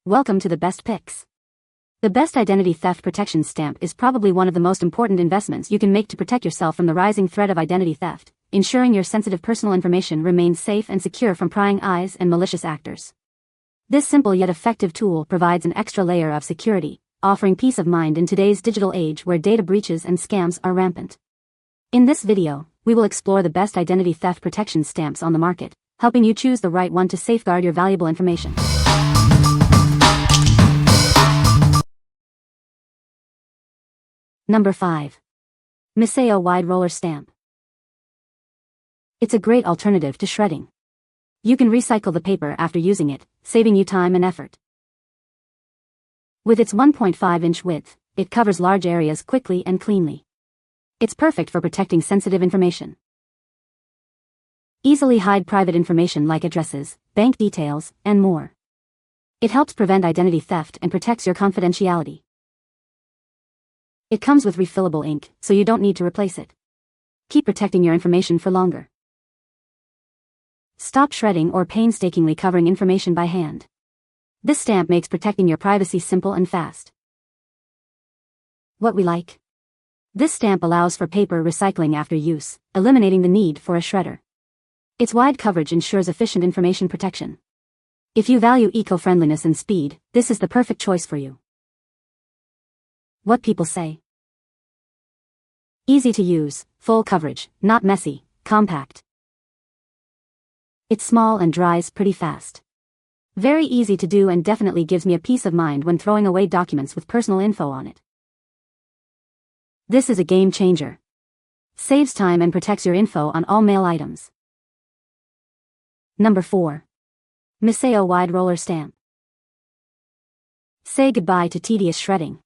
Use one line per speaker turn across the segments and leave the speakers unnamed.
Welcome to the best picks. The best identity theft protection stamp is probably one of the most important investments you can make to protect yourself from the rising threat of identity theft, ensuring your sensitive personal information remains safe and secure from prying eyes and malicious actors. This simple yet effective tool provides an extra layer of security, offering peace of mind in today's digital age where data breaches and scams are rampant. In this video, we will explore the best identity theft protection stamps on the market, helping you choose the right one to safeguard your valuable information. Number 5. Miseyo Wide Roller Stamp. It's a great alternative to shredding. You can recycle the paper after using it, saving you time and effort. With its 1.5-inch width, it covers large areas quickly and cleanly. It's perfect for protecting sensitive information. Easily hide private information like addresses, bank details, and more. It helps prevent identity theft and protects your confidentiality. It comes with refillable ink, so you don't need to replace it. Keep protecting your information for longer. Stop shredding or painstakingly covering information by hand. This stamp makes protecting your privacy simple and fast. What we like. This stamp allows for paper recycling after use, eliminating the need for a shredder. Its wide coverage ensures efficient information protection. If you value eco-friendliness and speed, this is the perfect choice for you. What people say. Easy to use, full coverage, not messy, compact. It's small and dries pretty fast. Very easy to do and definitely gives me a peace of mind when throwing away documents with personal info on it. This is a game changer. Saves time and protects your info on all mail items. Number 4. Miseyo Wide Roller Stamp. Say goodbye to tedious shredding.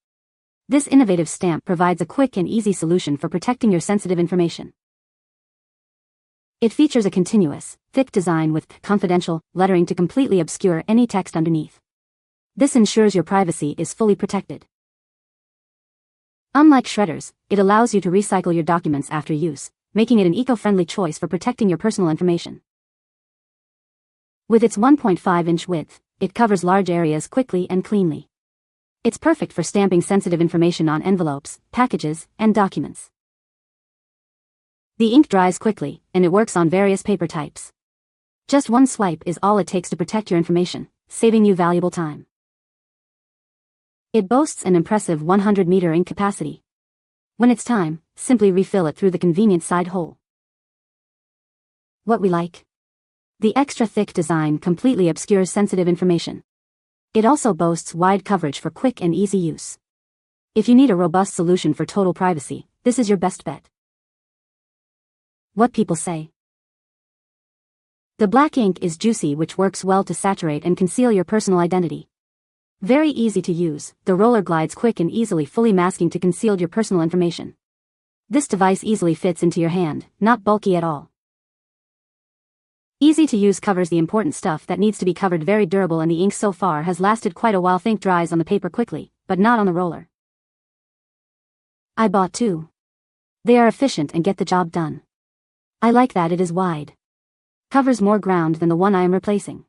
This innovative stamp provides a quick and easy solution for protecting your sensitive information. It features a continuous, thick design with confidential lettering to completely obscure any text underneath. This ensures your privacy is fully protected. Unlike shredders, it allows you to recycle your documents after use, making it an eco-friendly choice for protecting your personal information. With its 1.5-inch width, it covers large areas quickly and cleanly. It's perfect for stamping sensitive information on envelopes, packages, and documents. The ink dries quickly, and it works on various paper types. Just one swipe is all it takes to protect your information, saving you valuable time. It boasts an impressive 100-meter ink capacity. When it's time, simply refill it through the convenient side hole. What we like. The extra thick design completely obscures sensitive information. It also boasts wide coverage for quick and easy use. If you need a robust solution for total privacy, this is your best bet. What people say. The black ink is juicy, which works well to saturate and conceal your personal identity. Very easy to use, the roller glides quick and easily, fully masking to conceal your personal information. This device easily fits into your hand, not bulky at all. Easy to use, covers the important stuff that needs to be covered, very durable, and the ink so far has lasted quite a while. Ink dries on the paper quickly, but not on the roller. I bought two. They are efficient and get the job done. I like that it is wide. Covers more ground than the one I am replacing.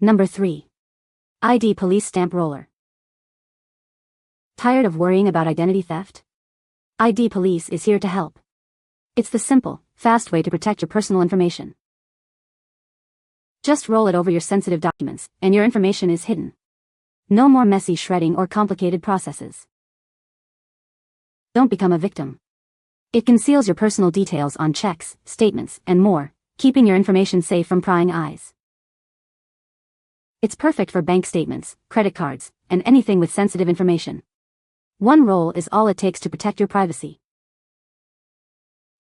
Number 3. ID Police Stamp Roller. Tired of worrying about identity theft? ID Police is here to help. It's the simple, fast way to protect your personal information. Just roll it over your sensitive documents, and your information is hidden. No more messy shredding or complicated processes. Don't become a victim. It conceals your personal details on checks, statements, and more, keeping your information safe from prying eyes. It's perfect for bank statements, credit cards, and anything with sensitive information. One roll is all it takes to protect your privacy.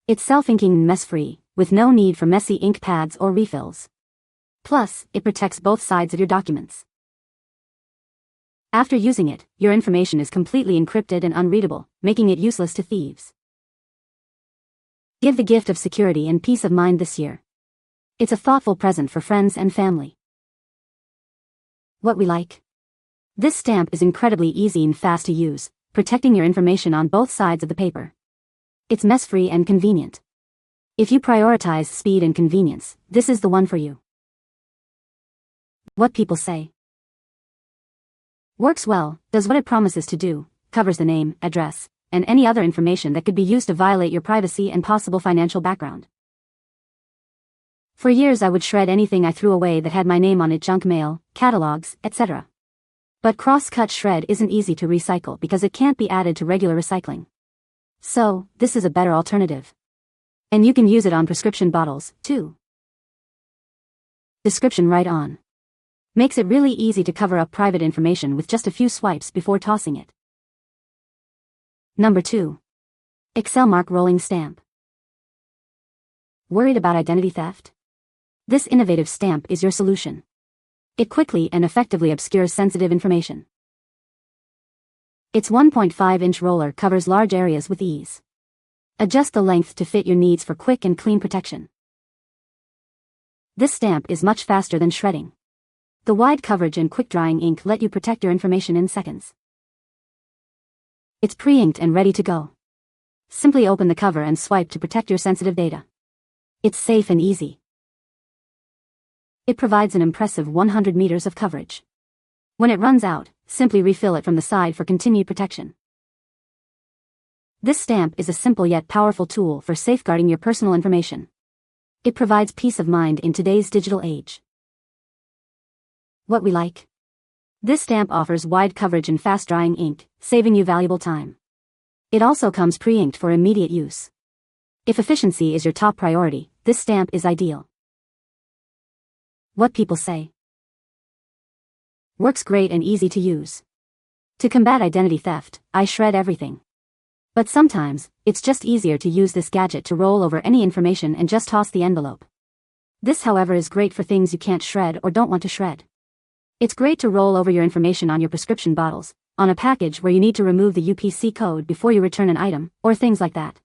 It's self-inking and mess-free, with no need for messy ink pads or refills. Plus, it protects both sides of your documents. After using it, your information is completely encrypted and unreadable, making it useless to thieves. Give the gift of security and peace of mind this year. It's a thoughtful present for friends and family. What we like. This stamp is incredibly easy and fast to use, protecting your information on both sides of the paper. It's mess-free and convenient. If you prioritize speed and convenience, this is the one for you. What people say. Works well, does what it promises to do, covers the name, address, and any other information that could be used to violate your privacy and possible financial background. For years I would shred anything I threw away that had my name on it, junk mail, catalogs, etc. But cross-cut shred isn't easy to recycle because it can't be added to regular recycling. So, this is a better alternative. And you can use it on prescription bottles, too. Description right on. Makes it really easy to cover up private information with just a few swipes before tossing it. Number 2. ExcelMark Rolling Stamp. Worried about identity theft? This innovative stamp is your solution. It quickly and effectively obscures sensitive information. Its 1.5-inch roller covers large areas with ease. Adjust the length to fit your needs for quick and clean protection. This stamp is much faster than shredding. The wide coverage and quick-drying ink let you protect your information in seconds. It's pre-inked and ready to go. Simply open the cover and swipe to protect your sensitive data. It's safe and easy. It provides an impressive 100 meters of coverage. When it runs out, simply refill it from the side for continued protection. This stamp is a simple yet powerful tool for safeguarding your personal information. It provides peace of mind in today's digital age. What we like? This stamp offers wide coverage and fast-drying ink, saving you valuable time. It also comes pre-inked for immediate use. If efficiency is your top priority, this stamp is ideal. What people say. Works great and easy to use. To combat identity theft, I shred everything. But sometimes, it's just easier to use this gadget to roll over any information and just toss the envelope. This, however, is great for things you can't shred or don't want to shred. It's great to roll over your information on your prescription bottles, on a package where you need to remove the UPC code before you return an item, or things like that.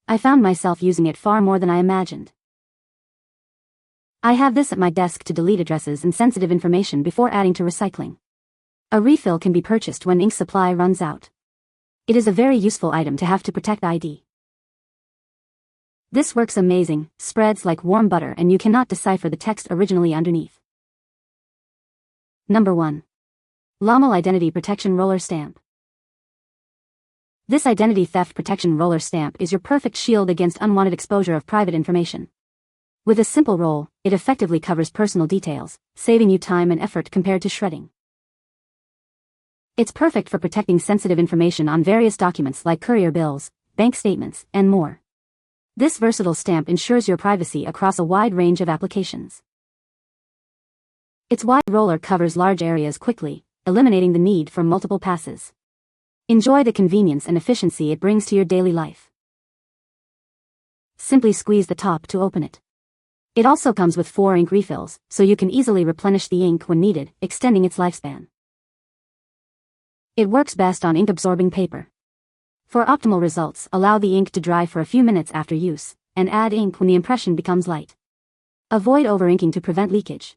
I found myself using it far more than I imagined. I have this at my desk to delete addresses and sensitive information before adding to recycling. A refill can be purchased when ink supply runs out. It is a very useful item to have to protect ID. This works amazing, spreads like warm butter, and you cannot decipher the text originally underneath. Number 1. Lomil Identity Protection Roller Stamp. This identity theft protection roller stamp is your perfect shield against unwanted exposure of private information. With a simple roll, it effectively covers personal details, saving you time and effort compared to shredding. It's perfect for protecting sensitive information on various documents like courier bills, bank statements, and more. This versatile stamp ensures your privacy across a wide range of applications. Its wide roller covers large areas quickly, eliminating the need for multiple passes. Enjoy the convenience and efficiency it brings to your daily life. Simply squeeze the top to open it. It also comes with 4 ink refills, so you can easily replenish the ink when needed, extending its lifespan. It works best on ink-absorbing paper. For optimal results, allow the ink to dry for a few minutes after use, and add ink when the impression becomes light. Avoid over-inking to prevent leakage.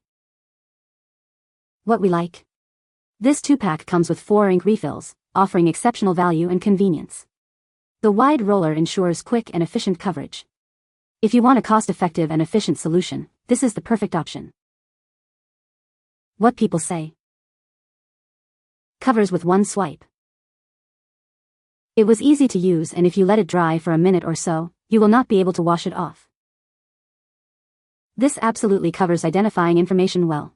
What we like? This 2-pack comes with 4 ink refills, offering exceptional value and convenience. The wide roller ensures quick and efficient coverage. If you want a cost-effective and efficient solution, this is the perfect option. What people say. Covers with one swipe. It was easy to use, and if you let it dry for a minute or so, you will not be able to wash it off. This absolutely covers identifying information well.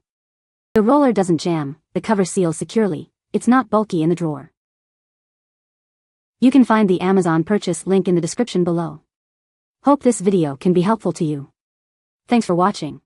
The roller doesn't jam, the cover seals securely, it's not bulky in the drawer. You can find the Amazon purchase link in the description below. Hope this video can be helpful to you. Thanks for watching.